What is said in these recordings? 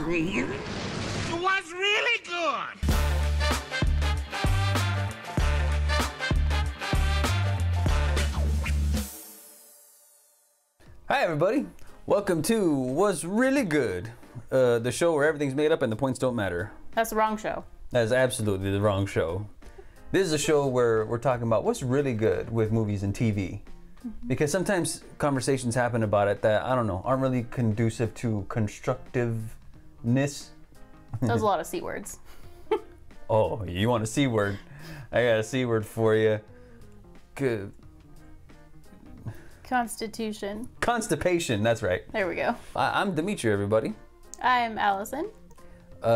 was really good. Hi everybody, welcome to Was Really Good, the show where everything's made up and the points don't matter. That's the wrong show. That is absolutely the wrong show. This is a show where we're talking about what's really good with movies and TV. Because sometimes conversations happen about it that, I don't know, aren't really conducive to constructiveness. There's a lot of C words. Oh, you want a C word? I got a C word for you. Good. Constitution. Constipation, that's right. There we go. I'm Demetri, everybody. I'm Allison. What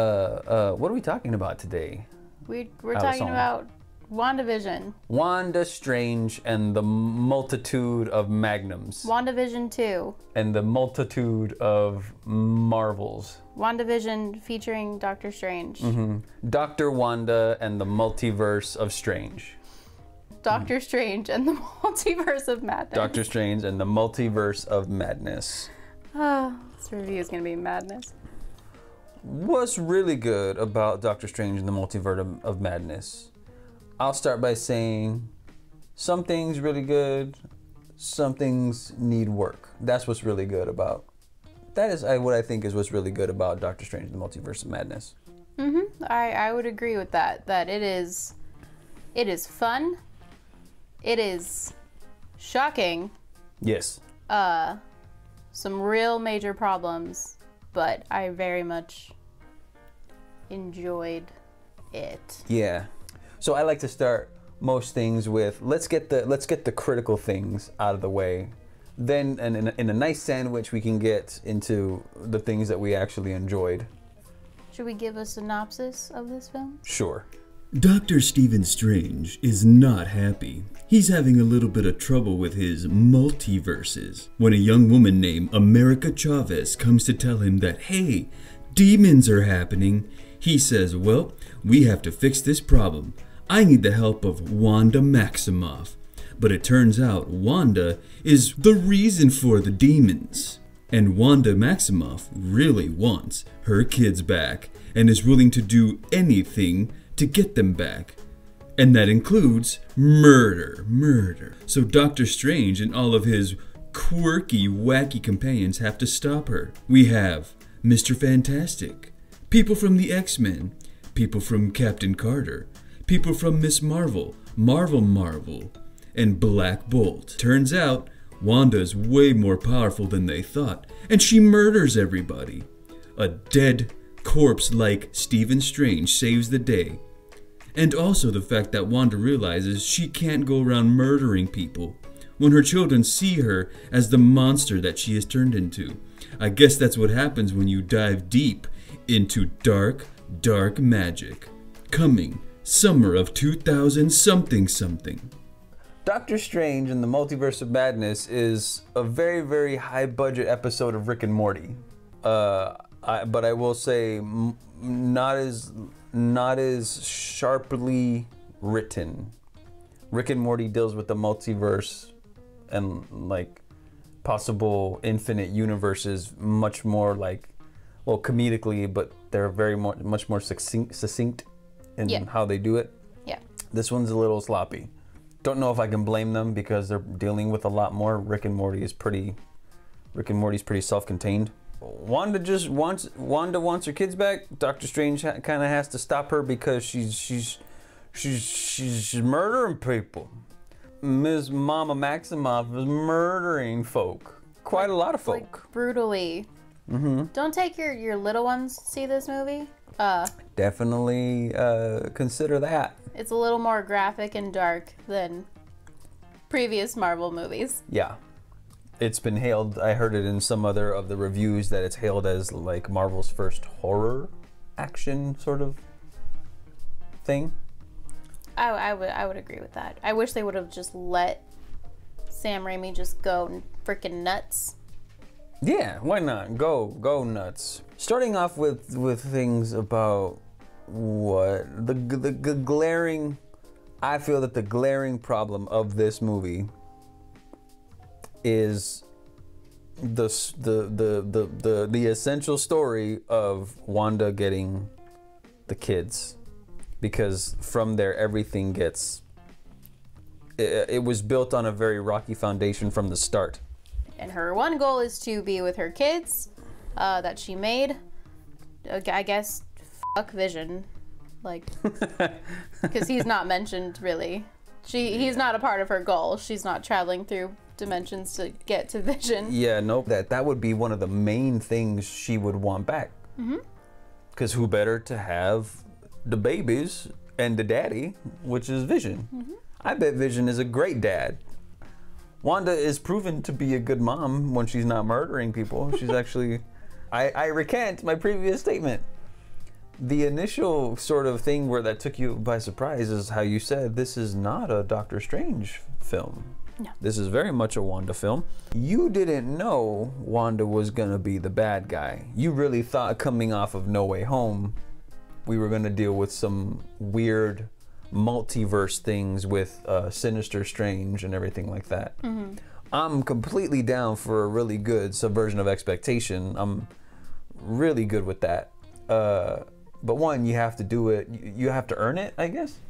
are we talking about today? We're talking about WandaVision. Wanda Strange and the multitude of magnums. WandaVision 2. And the multitude of marvels. WandaVision featuring Doctor Strange. Dr. Wanda and the multiverse of strange. Doctor Strange and the multiverse of madness. Doctor Strange and the multiverse of madness. This review is going to be madness. What's really good about Doctor Strange and the multiverse of madness? I'll start by saying some things really good, some things need work. That's what's really good about. That is what I think is what's really good about Doctor Strange and the Multiverse of Madness. I would agree with that. That it is fun. It is shocking. Yes. Some real major problems, but I very much enjoyed it. Yeah. So I like to start most things with let's get the critical things out of the way. Then in a nice sandwich we can get into the things that we actually enjoyed. Should we give a synopsis of this film? Sure. Dr. Stephen Strange is not happy. He's having a little bit of trouble with his multiverses when a young woman named America Chavez comes to tell him that, hey, demons are happening. He says, well, we have to fix this problem. I need the help of Wanda Maximoff. But it turns out Wanda is the reason for the demons. And Wanda Maximoff really wants her kids back and is willing to do anything to get them back. And that includes murder. So Doctor Strange and all of his quirky, wacky companions have to stop her. We have Mr. Fantastic, people from the X-Men, people from Captain Carter, people from Miss Marvel, Marvel, and Black Bolt. Turns out, Wanda's way more powerful than they thought, and she murders everybody. A dead corpse like Stephen Strange saves the day. And also the fact that Wanda realizes she can't go around murdering people when her children see her as the monster that she has turned into. I guess that's what happens when you dive deep into dark magic. Coming summer of 2000 something. Doctor Strange and the Multiverse of Madness is a very, very high budget episode of Rick and Morty. But I will say not as sharply written. Rick and Morty deals with the multiverse and like possible infinite universes much more like, well, comedically, but they're much more succinct in how they do it. Yeah. This one's a little sloppy. Don't know if I can blame them because they're dealing with a lot more. Rick and Morty's pretty self-contained. Wanda wants her kids back. Doctor Strange kind of has to stop her because she's murdering people. Ms. Mama Maximoff is murdering folk. Quite a lot of folk. Like, brutally. Don't take your little ones to see this movie. Definitely consider that. It's a little more graphic and dark than previous Marvel movies. Yeah. It's been hailed, I heard it in some other of the reviews, that it's hailed as like Marvel's first horror action sort of thing. I would agree with that. I wish they would have just let Sam Raimi just go freaking nuts. Yeah, why not? Go nuts. Starting off with things about what the glaring, I feel that the glaring problem of this movie is the essential story of Wanda getting the kids, because from there everything gets. It was built on a very rocky foundation from the start. And her one goal is to be with her kids that she made. I guess fuck Vision, like, because he's not mentioned really. He's not a part of her goal. She's not traveling through dimensions to get to Vision. Yeah, nope. That would be one of the main things she would want back. Because who better to have the babies and the daddy, which is Vision. I bet Vision is a great dad. Wanda is proven to be a good mom when she's not murdering people. She's actually... I recant my previous statement. The initial sort of thing where that took you by surprise is how you said this is not a Doctor Strange film. No. This is very much a Wanda film. You didn't know Wanda was gonna be the bad guy. You really thought coming off of No Way Home, we were gonna deal with some weird multiverse things with Sinister Strange and everything like that. I'm completely down for a really good subversion of expectation. I'm really good with that. But one, you have to do it. You have to earn it, I guess.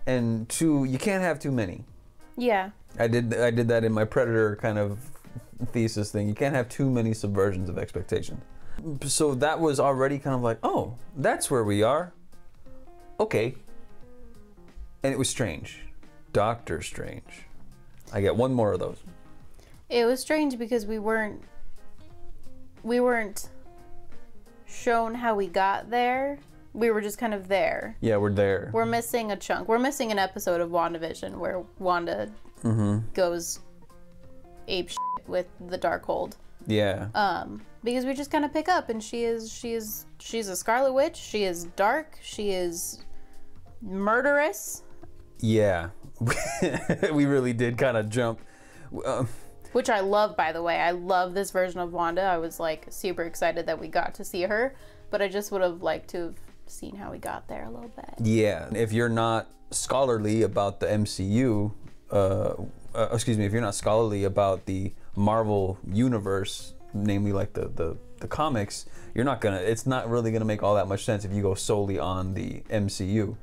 And two, you can't have too many. Yeah. I did that in my Predator kind of thesis thing. You can't have too many subversions of expectation. So that was already kind of like, oh, that's where we are. Okay. And it was strange. Doctor Strange. I get one more of those. It was strange because we weren't shown how we got there. We were just kind of there. Yeah, we're there. We're missing a chunk. We're missing an episode of WandaVision where Wanda goes ape shit with the Darkhold. Yeah. Because we just kind of pick up, and she's a Scarlet Witch. She is dark. She is murderous. Yeah. We really did kind of jump. Which I love, by the way. I love this version of Wanda. I was like super excited that we got to see her, but I just would have liked to have seen how we got there a little bit. Yeah. If you're not scholarly about the MCU, excuse me, if you're not scholarly about the Marvel universe, namely like the comics, you're not gonna, it's not really gonna make all that much sense if you go solely on the MCU.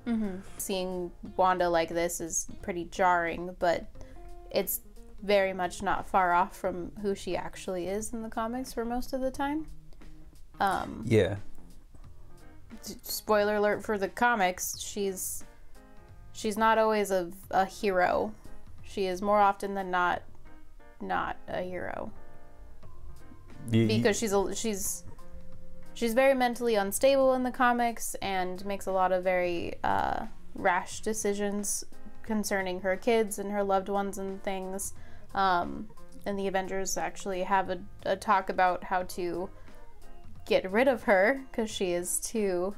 Seeing Wanda like this is pretty jarring, but it's very much not far off from who she actually is in the comics for most of the time. Yeah. Spoiler alert for the comics, she's not always a hero. She is more often than not a hero. Because she's very mentally unstable in the comics and makes a lot of very rash decisions concerning her kids and her loved ones and things. And the Avengers actually have a talk about how to get rid of her because she is too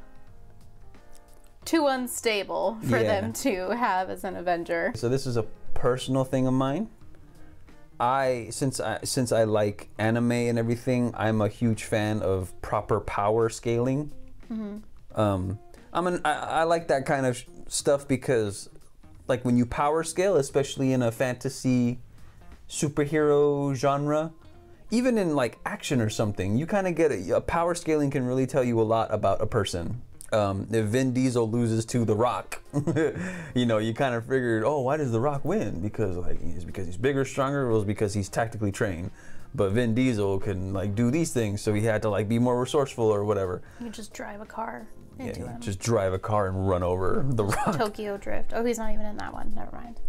unstable for them to have as an Avenger. So this is a personal thing of mine. Since I like anime and everything, I'm a huge fan of proper power scaling. I like that kind of stuff because, like, when you power scale, especially in a fantasy superhero genre, even in like action or something, you kind of get a power scaling can really tell you a lot about a person. If Vin Diesel loses to The Rock, you know, you kind of figured, oh, why does The Rock win? Because he's bigger, stronger, or was because he's tactically trained. But Vin Diesel can like do these things, so he had to like be more resourceful or whatever. You just drive a car into him. Just drive a car and run over The Rock. Tokyo Drift. Oh, he's not even in that one. Never mind.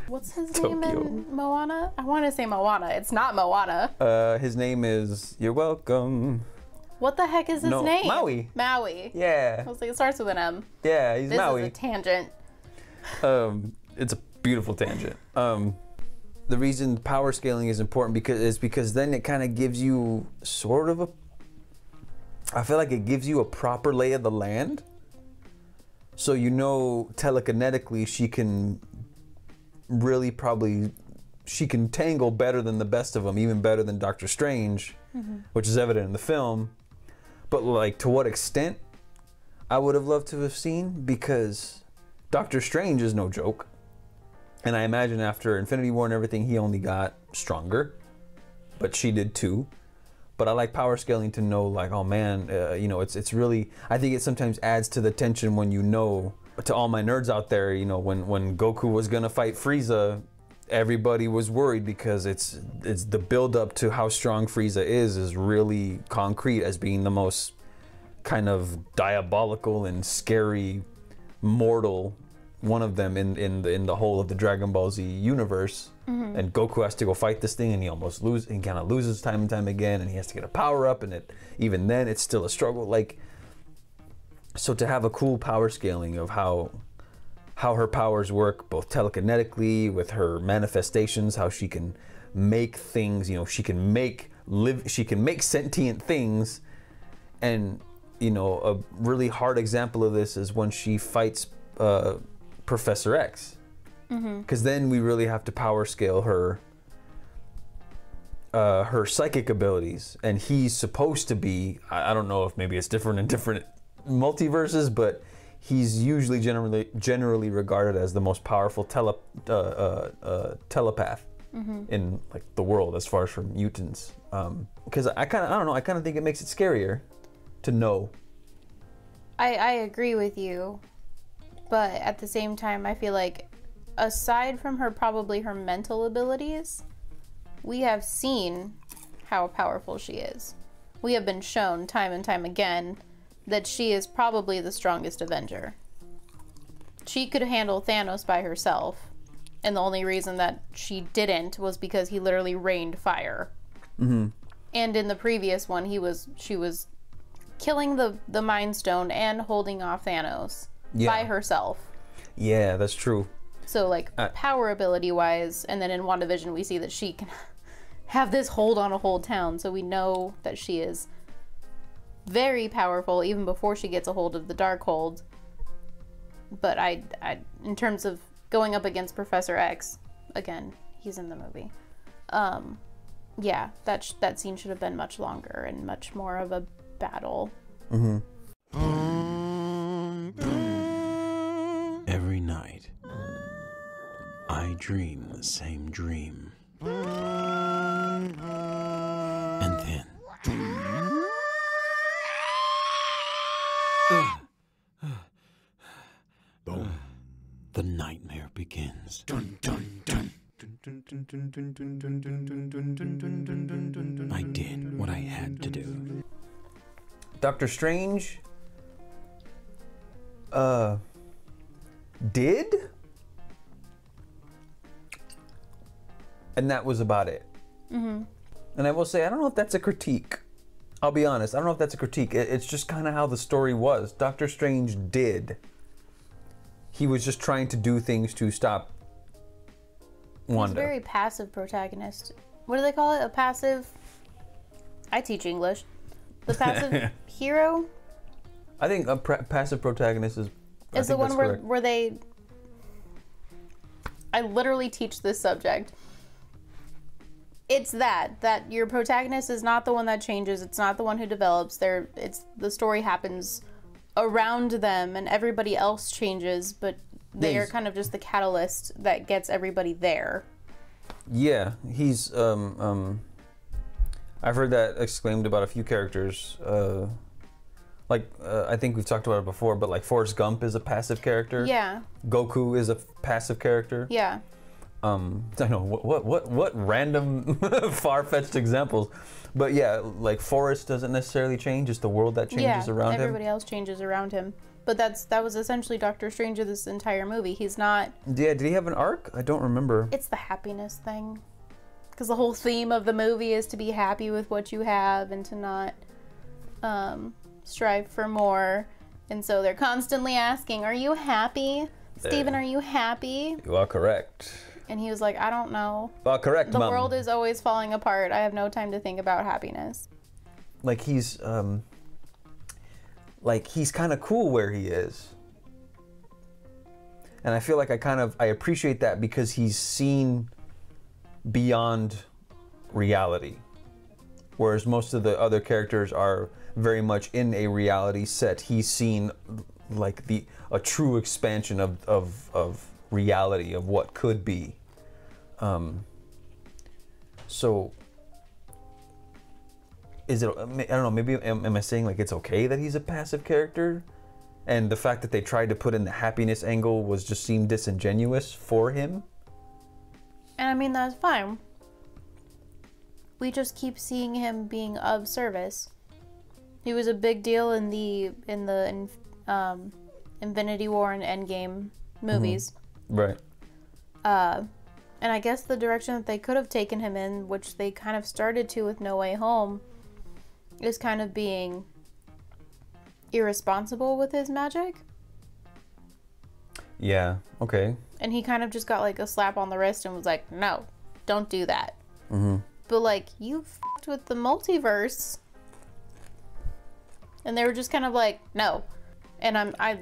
What's his name in Moana? I want to say Moana. It's not Moana. His name is, you're welcome. What the heck is his name? Maui. Maui. Yeah. I was like, it starts with an M. Yeah, he's Maui. This is a tangent. It's a beautiful tangent. The reason power scaling is important because then it kind of gives you sort of I feel like it gives you a proper lay of the land. So you know telekinetically she can really she can tangle better than the best of them, even better than Doctor Strange, which is evident in the film. But like, to what extent, I would have loved to have seen, because Doctor Strange is no joke. And I imagine after Infinity War and everything, he only got stronger. but she did too. But I like power scaling to know, like, oh man, you know, it's really, I think it sometimes adds to the tension when you know, to all my nerds out there, you know, when Goku was gonna fight Frieza, everybody was worried because it's the build up to how strong Frieza is really concrete as being the most kind of diabolical and scary mortal, one of them in the whole of the Dragon Ball Z universe. And Goku has to go fight this thing, and he almost kind of loses time and time again, and he has to get a power up, and even then it's still a struggle. Like, so to have a cool power scaling of how her powers work, both telekinetically with her manifestations, how she can make things, you know, she can make sentient things. And you know, a really hard example of this is when she fights Professor X, because then we really have to power scale her psychic abilities, and he's supposed to be, I don't know if maybe it's different in different multiverses, but he's usually generally regarded as the most powerful telepath in like the world as far as for mutants. Because I don't know, I kind of think it makes it scarier to know. I agree with you, but at the same time, I feel like aside from probably her mental abilities, we have seen how powerful she is. We have been shown time and time again that she is probably the strongest Avenger. She could handle Thanos by herself, and the only reason that she didn't was because he literally rained fire. And in the previous one, she was killing the Mind Stone and holding off Thanos by herself. Yeah, that's true. So like power ability wise, and then in WandaVision we see that she can have this hold on a whole town, so we know that she is very powerful even before she gets a hold of the Darkhold. But I in terms of going up against Professor X, again, he's in the movie. Yeah, that scene should have been much longer and much more of a battle. Every night, I dream the same dream. And then... boom. The nightmare begins. Dun, dun, dun. I did what I had to do. Doctor Strange did, and that was about it. And I will say, I don't know if that's a critique. I'll be honest, I don't know if that's a critique. It's just kind of how the story was. Doctor Strange did. He was just trying to do things to stop Wanda. He's a very passive protagonist. What do they call it? A passive... I teach English. The passive hero? I think a passive protagonist is the one where they... I literally teach this subject. It's that your protagonist is not the one that changes. It's not the one who develops. The story happens around them, and everybody else changes, but they are kind of just the catalyst that gets everybody there. Yeah, he's I've heard that exclaimed about a few characters. I think we've talked about it before, but like Forrest Gump is a passive character. Yeah. Goku is a passive character. Yeah. I know what random far-fetched examples, but yeah, like Forrest doesn't necessarily change; it's the world that changes around him. Everybody else changes around him. But that was essentially Doctor Strange of this entire movie. He's not... Yeah, did he have an arc? I don't remember. It's the happiness thing. Because the whole theme of the movie is to be happy with what you have and to not strive for more. And so they're constantly asking, are you happy? Stephen, are you happy? You are correct. And he was like, I don't know. You are correct, The world is always falling apart. I have no time to think about happiness. Like he's kind of cool where he is. And I feel like I appreciate that because he's seen beyond reality. Whereas most of the other characters are very much in a reality set. He's seen like a true expansion of reality, of what could be. So is it? I don't know. Maybe am I saying like it's okay that he's a passive character, and the fact that they tried to put in the happiness angle was just seemed disingenuous for him. And I mean that's fine. We just keep seeing him being of service. He was a big deal in the Infinity War and Endgame movies. Right. And I guess the direction that they could have taken him in, which they kind of started to with No Way Home, is kind of being irresponsible with his magic. Yeah, okay. And he kind of just got like a slap on the wrist and was like, no, don't do that. Mm-hmm. But like, you f***ed with the multiverse. And they were just kind of like, no. And I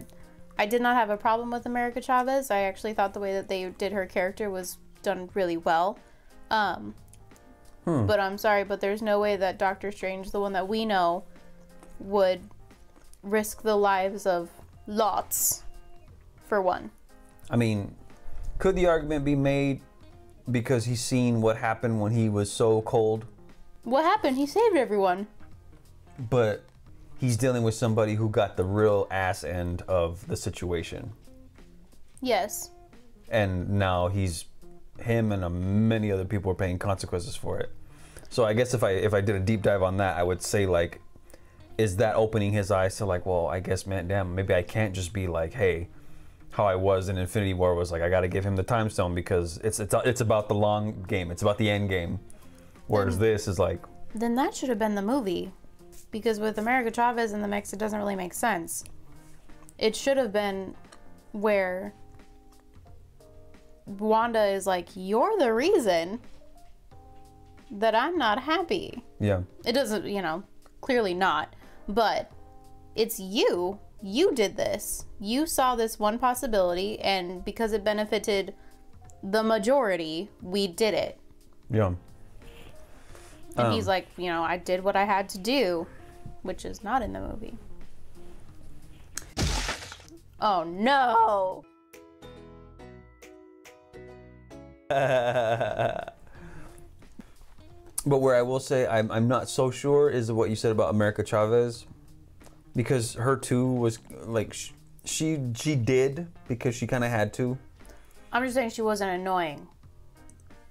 did not have a problem with America Chavez. I actually thought the way that they did her character was done really well. But I'm sorry, but there's no way that Doctor Strange, the one that we know, would risk the lives of lots for one. I mean, could the argument be made because he's seen what happened when he was so cold? What happened? He saved everyone. But he's dealing with somebody who got the real ass end of the situation. Yes. And now him and many other people are paying consequences for it. So I guess if I did a deep dive on that, I would say like, is that opening his eyes to like, well, I guess, man, damn, maybe I can't just be like, hey, how I was in Infinity War was like, I got to give him the time stone because it's about the long game. It's about the end game. Whereas this is like... Then that should have been the movie. Because with America Chavez in the mix, it doesn't really make sense. It should have been where Wanda is like, you're the reason that I'm not happy. Yeah. It doesn't, clearly not. But it's you. You did this. You saw this one possibility, and because it benefited the majority, we did it. Yeah. And he's like, I did what I had to do, which is not in the movie. Oh no! But where I will say I'm not so sure is what you said about America Chavez, because her too was like she did because she kind of had to. I'm just saying she wasn't annoying.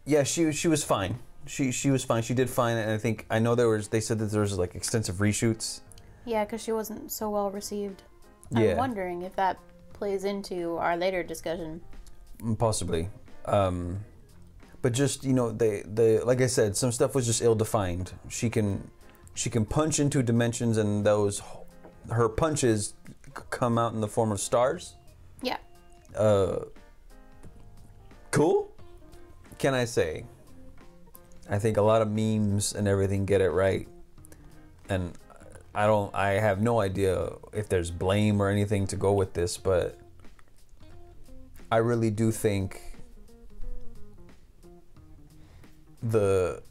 Yeah, she was fine. She was fine. She did fine, and I know they said that there was like extensive reshoots. Yeah, because she wasn't so well received. Yeah. I'm wondering if that plays into our later discussion. Possibly. But just, they like I said, some stuff was just ill-defined. She can punch into dimensions, and her punches come out in the form of stars. Yeah. Cool, can I say? I think a lot of memes and everything get it right, and I have no idea if there's blame or anything to go with this, but I really do think the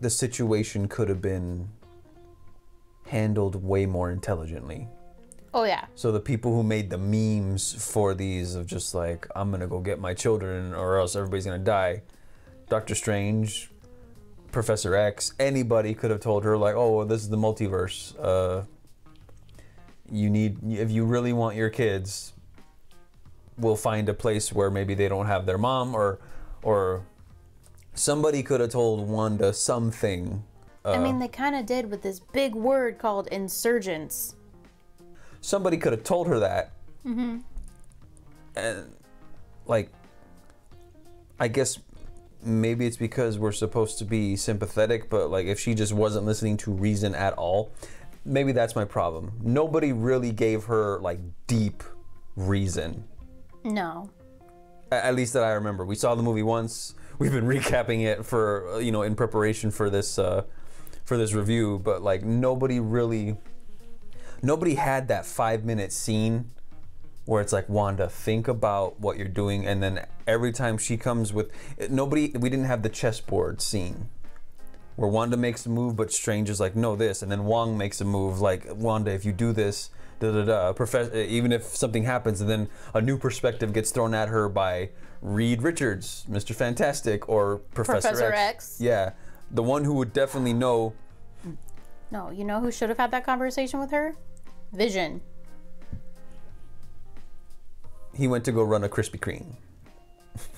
situation could have been handled way more intelligently. Oh yeah. So the people who made the memes for these of just like, I'm gonna go get my children or else everybody's gonna die, Doctor Strange, Professor X, anybody could have told her like, oh, well, this is the multiverse. If you really want your kids, we'll find a place where maybe they don't have their mom, or somebody could have told Wanda something. I mean, they kind of did with this big word called insurgents. Somebody could have told her that. Mm-hmm. And like, I guess maybe it's because we're supposed to be sympathetic, but like if she just wasn't listening to reason at all, maybe that's my problem. Nobody really gave her like deep reason. No. At least that I remember. We saw the movie once. We've been recapping it for, in preparation for this review, but like nobody had that 5-minute scene where it's like, Wanda, think about what you're doing, and then every time she comes with we didn't have the chessboard scene where Wanda makes a move but Strange is like, no, this, and then Wong makes a move like, Wanda, if you do this, even if something happens, and then a new perspective gets thrown at her by Reed Richards, Mr. Fantastic, or Professor X. Yeah, the one who would definitely know. No, you know who should have had that conversation with her? Vision. He went to go run a Krispy Kreme.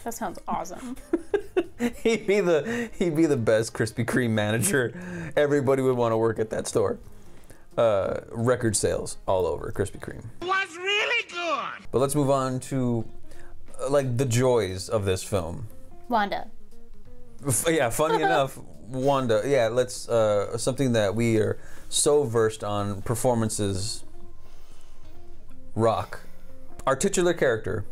That sounds awesome. He'd be the best Krispy Kreme manager. Everybody would want to work at that store. Record sales all over Krispy Kreme. Was really good. But let's move on to like the joys of this film. Wanda. Yeah, funny enough, Wanda. Yeah, let's something that we are so versed on performances. Rock. Our titular character,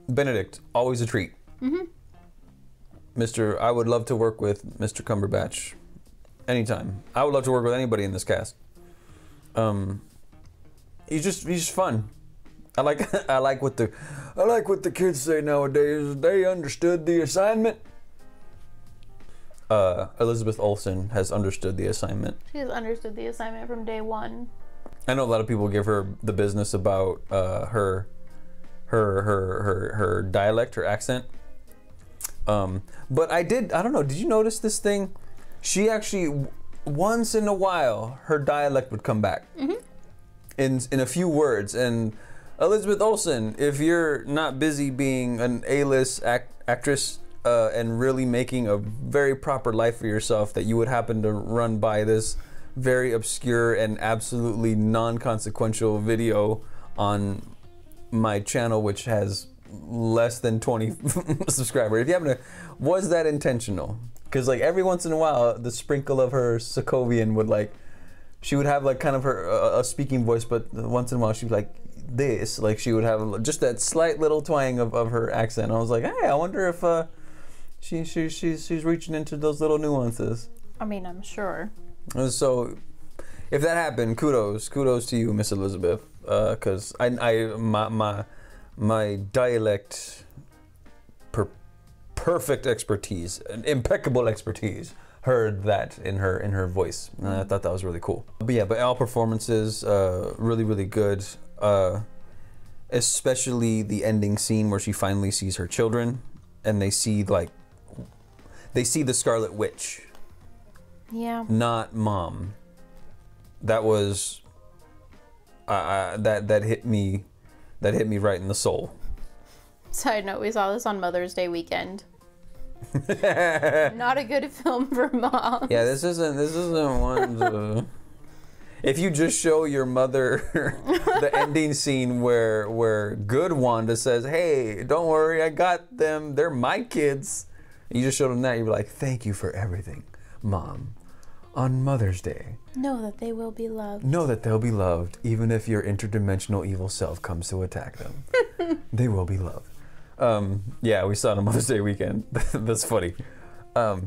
Benedict, always a treat. I would love to work with Mr. Cumberbatch anytime. I would love to work with anybody in this cast. He's just fun. I like what the kids say nowadays. They understood the assignment. Elizabeth Olsen has understood the assignment. She has understood the assignment from day one. I know a lot of people give her the business about her dialect, her accent. But I don't know, did you notice this thing? She actually, once in a while, her dialect would come back. In a few words. And Elizabeth Olsen, if you're not busy being an A-list actress and really making a very proper life for yourself, that you would happen to run by this very obscure and absolutely non-consequential video on my channel, which has less than 20 subscribers. If you happen to, was that intentional? Because like every once in a while, the sprinkle of her Sokovian would like, she would have like kind of her a speaking voice, but once in a while she'd be like this, like she would have just that slight little twang of her accent. I was like, hey, I wonder if she's reaching into those little nuances. I mean, I'm sure. So, if that happened, kudos to you, Miss Elizabeth, because my dialect, perfect expertise, impeccable expertise, heard that in her voice. And I thought that was really cool. But yeah, but all performances, really good. Especially the ending scene where she finally sees her children, and they see the Scarlet Witch. Yeah. Not mom. That was that hit me right in the soul. Side note, we saw this on Mother's Day weekend. Not a good film for mom. Yeah, this isn't one to, if you just show your mother the ending scene where good Wanda says, "Hey, don't worry, I got them. They're my kids." And you just showed them that, you'd be like, "Thank you for everything, Mom. On Mother's Day, know that they will be loved. Know that they'll be loved, even if your interdimensional evil self comes to attack them. They will be loved." Yeah, we saw it on Mother's Day weekend. That's funny. But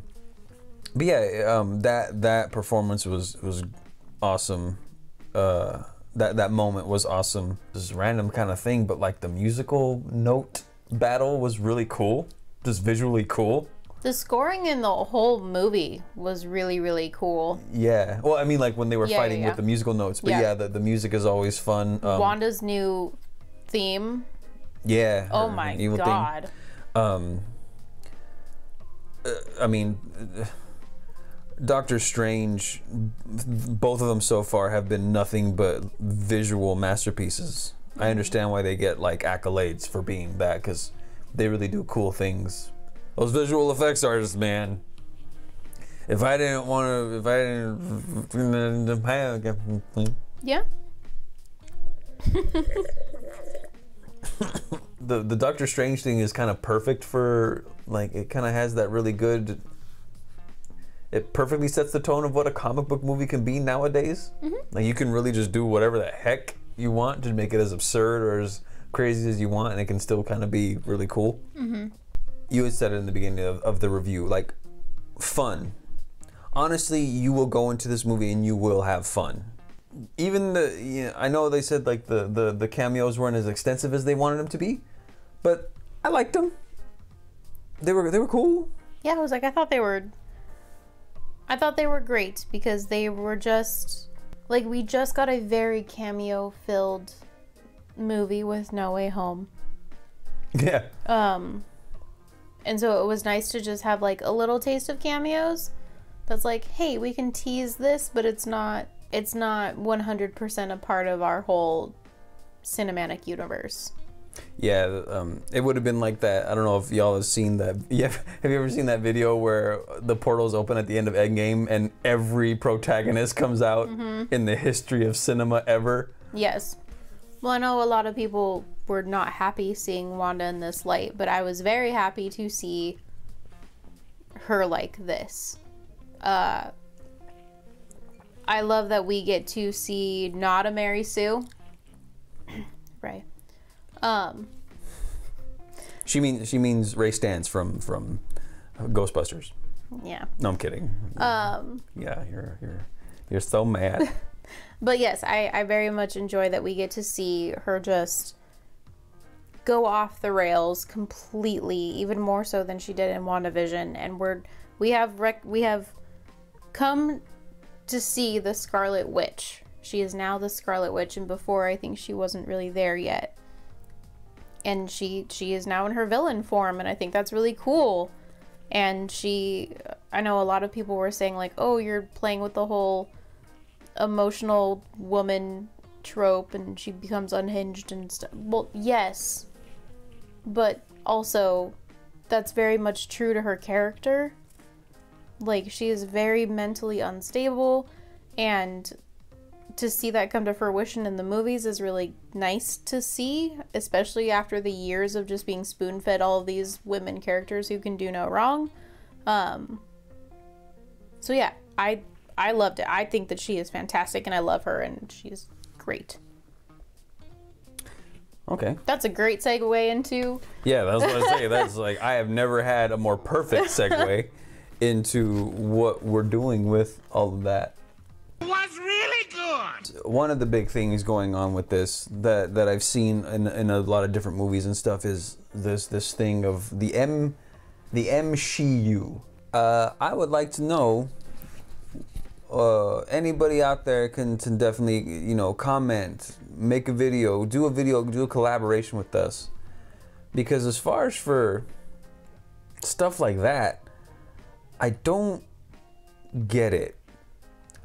yeah, that performance was awesome. That moment was awesome. This random kind of thing, but like the musical note battle was really cool. Just visually cool. The scoring in the whole movie was really cool. Yeah. Well, I mean, like when they were fighting with the musical notes. But yeah, the music is always fun. Wanda's new theme. Yeah. Oh my God. I mean, Doctor Strange, both of them so far have been nothing but visual masterpieces. I understand why they get like accolades for being that, because they really do cool things. Those visual effects artists, man. If I didn't want to, yeah. The Doctor Strange thing is kind of perfect for, like, it kind of has that really good, it perfectly sets the tone of what a comic book movie can be nowadays. Like, you can really just do whatever the heck you want to make it as absurd or as crazy as you want, and it can still kind of be really cool. You had said it in the beginning of the review, like, fun. Honestly, you will go into this movie and you will have fun. Even I know they said like the cameos weren't as extensive as they wanted them to be, but I liked them. They were cool. Yeah, I was like, I thought they were great, because they were just like, we just got a very cameo filled movie with No Way Home. Yeah. And so it was nice to just have like a little taste of cameos. that's like, hey, we can tease this, but it's not 100% a part of our whole cinematic universe. Yeah, it would have been like that. I don't know if y'all have seen that. Yeah, have you ever seen that video where the portals open at the end of Endgame and every protagonist comes out in the history of cinema ever? Yes. Well, I know a lot of people were not happy seeing Wanda in this light, but I was very happy to see her like this. I love that we get to see not a Mary Sue. Right. She means Ray Stantz from Ghostbusters. Yeah. No, I'm kidding. Yeah, you're so mad. But yes, I very much enjoy that we get to see her just go off the rails completely, even more so than she did in WandaVision, and we have come to see the Scarlet Witch. She is now the Scarlet Witch, and before I think she wasn't really there yet. And she is now in her villain form, and I think that's really cool. And I know a lot of people were saying like, oh, you're playing with the whole emotional woman trope and she becomes unhinged and stuff. Well, yes, but also that's very much true to her character. Like, she is very mentally unstable, and to see that come to fruition in the movies is really nice to see, especially after the years of just being spoon-fed all of these women characters who can do no wrong. So yeah, I loved it. I think that she is fantastic, and I love her, and she's great. Okay. That's a great segue into... Yeah, that's what I say. That's like, I have never had a more perfect segue into what we're doing with all of that. Was really good. One of the big things going on with this that I've seen in a lot of different movies and stuff is this thing of the MCU. I would like to know, anybody out there can definitely, you know, comment, make a video, do a collaboration with us, because as far as for stuff like that, I don't get it.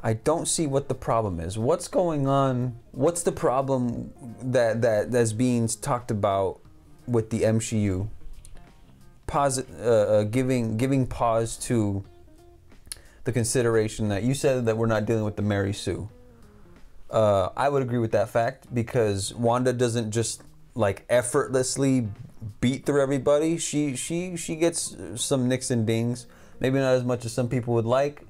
I don't see what the problem is. What's going on? What's the problem that's being talked about with the MCU? Giving pause to the consideration that you said that we're not dealing with the Mary Sue. I would agree with that fact, because Wanda doesn't just like effortlessly beat through everybody. She gets some nicks and dings, maybe not as much as some people would like.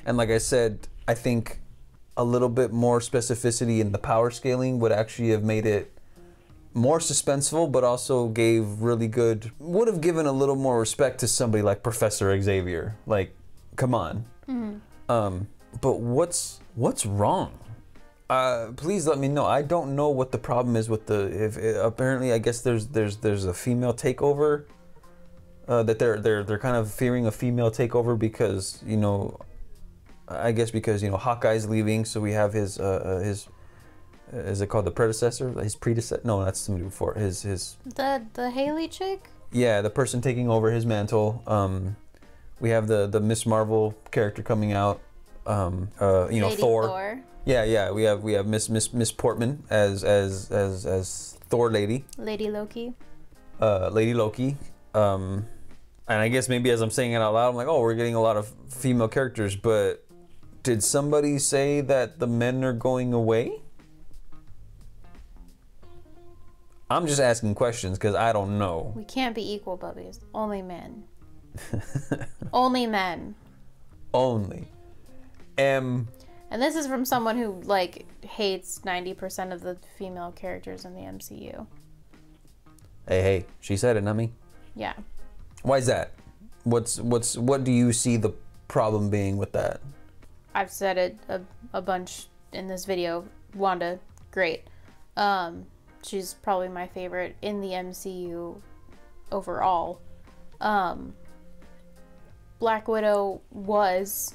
And like I said, I think a little bit more specificity in the power scaling would actually have made it more suspenseful, but also would have given a little more respect to somebody like Professor Xavier. Like, come on. Mm-hmm. But what's wrong? Please let me know. I don't know what the problem is with apparently I guess there's a female takeover. That they're kind of fearing a female takeover because, you know, I guess because, you know, Hawkeye's leaving, so we have his is it called the predecessor? His predecessor? No, that's somebody before. The Haley chick? Yeah, the person taking over his mantle. We have the Miss Marvel character coming out. You know, Lady Thor. Yeah. We have Miss Portman as Thor lady. Lady Loki. Lady Loki. And I guess maybe as I'm saying it out loud, I'm like, oh, we're getting a lot of female characters, but did somebody say that the men are going away? I'm just asking questions because I don't know. We can't be equal, bubbies. Only men. Only men. Only. And this is from someone who, like, hates 90% of the female characters in the MCU. Hey, she said it, not me. Yeah. Why is that? What do you see the problem being with that? I've said it a bunch in this video. Wanda, great. She's probably my favorite in the MCU overall. Black Widow was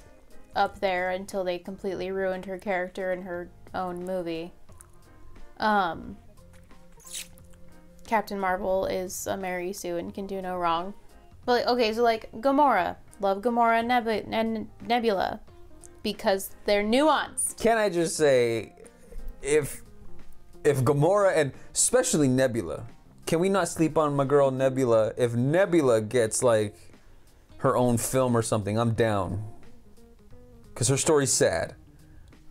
up there until they completely ruined her character in her own movie. Captain Marvel is a Mary Sue and can do no wrong. But, okay, so, like, Gamora. love Gamora and Nebula because they're nuanced. Can I just say, if Gamora and especially Nebula, can we not sleep on my girl Nebula? If Nebula gets like her own film or something, I'm down. Cause her story's sad.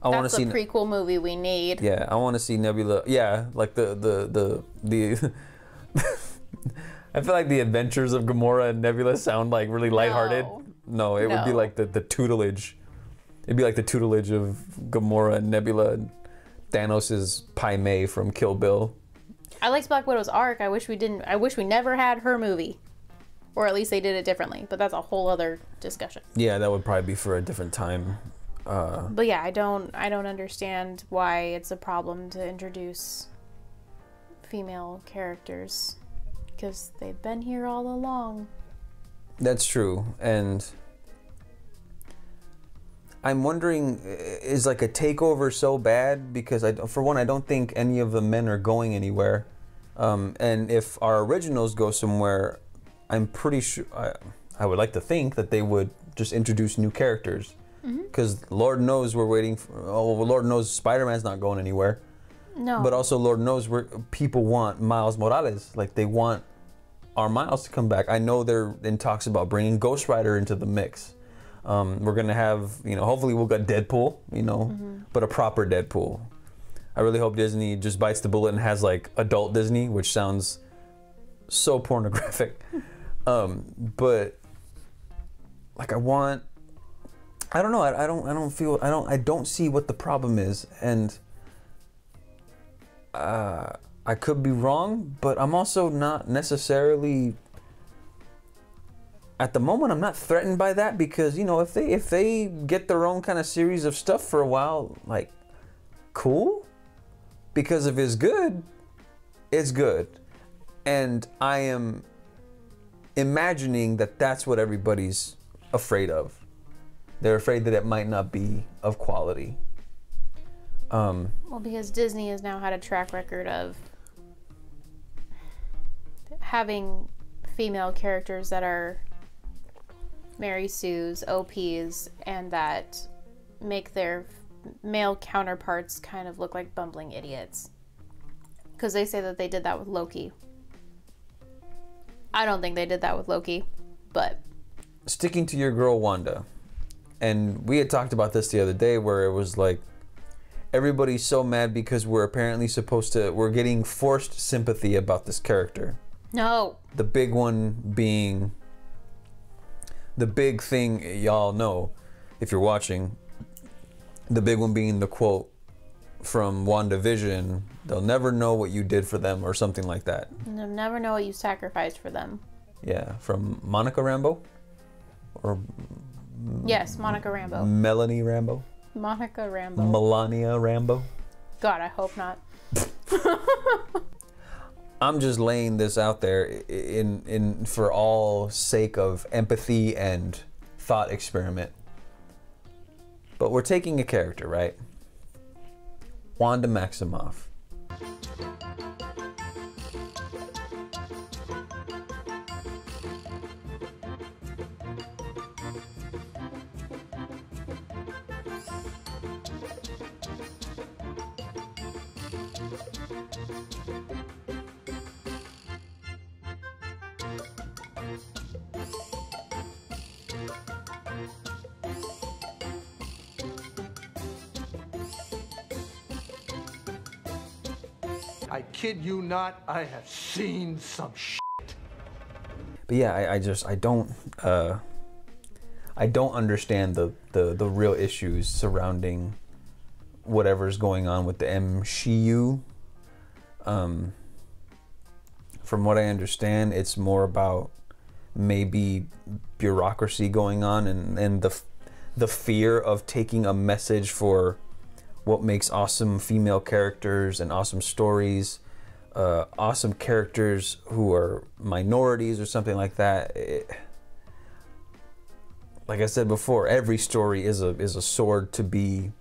I want to see the prequel movie we need. Yeah, I want to see Nebula. Yeah, like the I feel like the adventures of Gamora and Nebula sound like really lighthearted. No, it would be like the tutelage. It'd be like the tutelage of Gamora and Nebula and Thanos' Pai Mei from Kill Bill. I liked Black Widow's arc. I wish we never had her movie. Or at least they did it differently. But that's a whole other discussion. Yeah, that would probably be for a different time. But yeah, I don't understand why it's a problem to introduce female characters. Because they've been here all along. That's true. And I'm wondering, is like a takeover so bad? Because for one, I don't think any of the men are going anywhere. And if our originals go somewhere, I'm pretty sure, I would like to think that they would just introduce new characters. Because Lord knows we're waiting for, Lord knows Spider-Man's not going anywhere. No. But also Lord knows people want Miles Morales. Like they want our Miles to come back. I know they're in talks about bringing Ghost Rider into the mix. We're gonna have, hopefully we'll get Deadpool, but a proper Deadpool. I really hope Disney just bites the bullet and has like adult Disney, which sounds so pornographic. But like I don't know. I don't see what the problem is, and I could be wrong, but I'm also not necessarily. At the moment, I'm not threatened by that because if they get their own kind of series of stuff for a while, like, cool. Because if it's good, it's good, and I am imagining that that's what everybody's afraid of. They're afraid that it might not be of quality. Well, because Disney has now had a track record of having female characters that are Mary Sue's, OPs, and that make their male counterparts kind of look like bumbling idiots. Because they say that they did that with Loki. I don't think they did that with Loki, but... Sticking to your girl Wanda, and we had talked about this the other day where it was like, everybody's so mad because we're apparently we're getting forced sympathy about this character. No. The big one being, the big thing y'all know, if you're watching, the big one being the quote from WandaVision, they'll never know what you did for them, or something like that. They'll never know what you sacrificed for them. Yeah, from Monica Rambeau? Or yes, Monica Rambeau. Melanie Rambeau? Monica Rambeau. Melania Rambeau? God, I hope not. I'm just laying this out there in for all sake of empathy and thought experiment. But we're taking a character, right? Wanda Maximoff. I kid you not, I have seen some shit. But yeah, I don't understand the real issues surrounding whatever's going on with the MCU. From what I understand, it's more about maybe bureaucracy going on and the fear of taking a message for what makes awesome female characters and awesome stories, awesome characters who are minorities or something like that. Like I said before, every story is a sword to be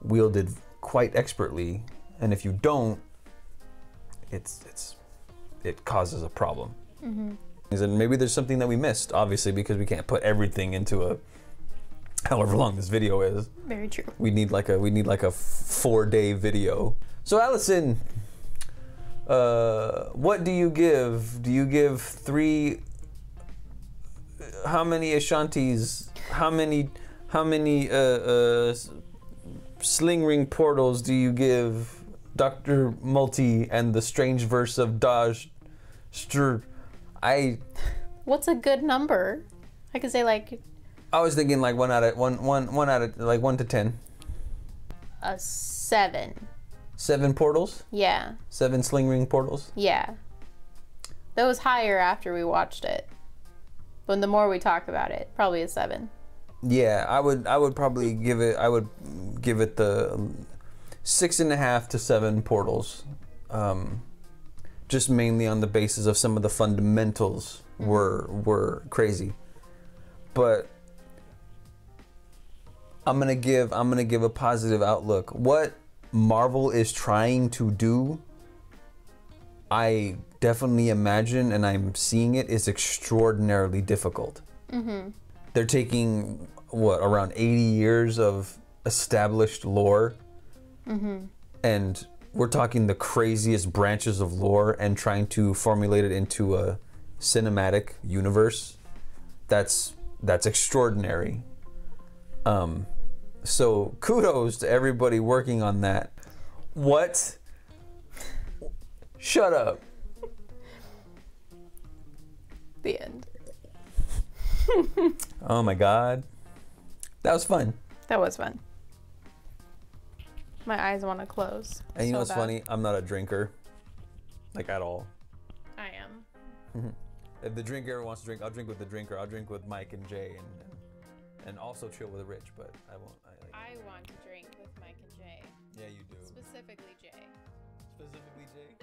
wielded quite expertly, and if you don't, it causes a problem. And maybe there's something that we missed, obviously, because we can't put everything into a however long this video is. Very true. We need like a 4-day video. So Allison, what do you give? Do you give 3? How many Ashantis? How many sling ring portals do you give Dr. Multi and the strange verse of Daj? What's a good number? I could say like. I was thinking like 1 out of 1 to 10. A 7. 7 portals? Yeah. 7 sling ring portals? Yeah. That was higher after we watched it. But the more we talk about it, probably a 7. Yeah, I would probably give it. I would give it the 6.5 to 7 portals. Just mainly on the basis of some of the fundamentals were crazy. But I'm gonna give a positive outlook. What Marvel is trying to do, I definitely imagine, and I'm seeing it, is extraordinarily difficult. They're taking around 80 years of established lore, and we're talking the craziest branches of lore, and trying to formulate it into a cinematic universe. That's extraordinary. So kudos to everybody working on that. What? Shut up. The end. Oh my God. That was fun. That was fun. My eyes want to close. And you know so what's bad. funny? I'm not a drinker. Like at all. I am. If the drinker ever wants to drink, I'll drink with the drinker. I'll drink with Mike and Jay and also chill with Rich, but I won't. I want to drink with Mike and Jay. Yeah, you do. Specifically Jay. Specifically Jay?